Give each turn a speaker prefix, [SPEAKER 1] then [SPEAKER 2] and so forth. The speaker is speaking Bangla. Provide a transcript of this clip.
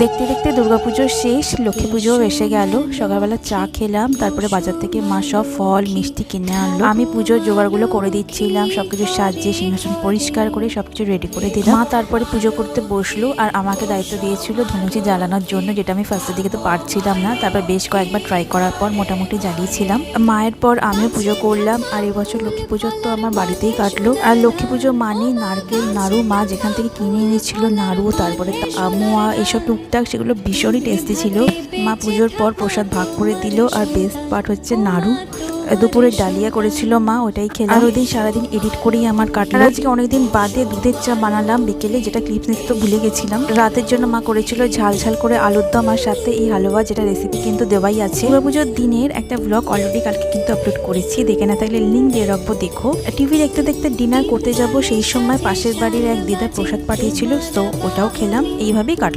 [SPEAKER 1] দেখতে দেখতে দুর্গাপুজো শেষ, লক্ষ্মী পুজোও এসে গেল। সকালবেলা চা খেলাম, তারপরে বাজার থেকে মা সব ফল মিষ্টি কিনে আনলো। আমি পুজোর জোগাড়গুলো করে দিচ্ছিলাম, সবকিছু সাজিয়ে সিংহাসন পরিষ্কার করে সবকিছু রেডি করে দিলাম। মা তারপরে পুজো করতে বসলো আর আমাকে দায়িত্ব দিয়েছিল ধনুচি জ্বালানোর জন্য, যেটা আমি ফার্স্টের দিকে তো পারছিলাম না। তারপর বেশ কয়েকবার ট্রাই করার পর মোটামুটি জ্বালিয়েছিলাম। মায়ের পর আমিও পুজো করলাম। আর এবছর লক্ষ্মী পুজো তো আমার বাড়িতেই কাটলো। আর লক্ষ্মী পুজো মানেই নারকেল নাড়ু, মা যেখান থেকে কিনে এনেছিল নাড়ু, তারপরে মোয়া, এইসব টুকটাক, সেগুলো ভীষণই টেস্টি ছিল। মা পুজোর পর প্রসাদ ভাগ করে দিল। আর বেস্ট পার্ট হচ্ছে নাড়ু। দুপুরে ডালিয়া করেছিল মা, ওটাই খেলাম। আর ওই দিন সারাদিন এডিট করেই আমার কাটলো। আজকে অনেকদিন বাদে দুধের চা বানালাম বিকেলে, যেটা ক্লিপস নিতে তো ভুলে গেছিলাম। রাতের জন্য মা করেছিল ঝাল ঝাল করে আলুর দম আর সাথে এই হালুয়া, যেটা রেসিপি কিন্তু দেওয়াই আছে। দুর্গা পুজোর দিনের একটা ব্লগ অলরেডি কালকে কিন্তু আপলোড করেছি, দেখে না থাকলে লিঙ্ক দিয়ে রাখবো, দেখো। টিভি দেখতে দেখতে ডিনার করতে যাব, সেই সময় পাশের বাড়ির এক দিদা প্রসাদ পাঠিয়েছিল, তো ওটাও খেলাম। এইভাবেই কাটলো।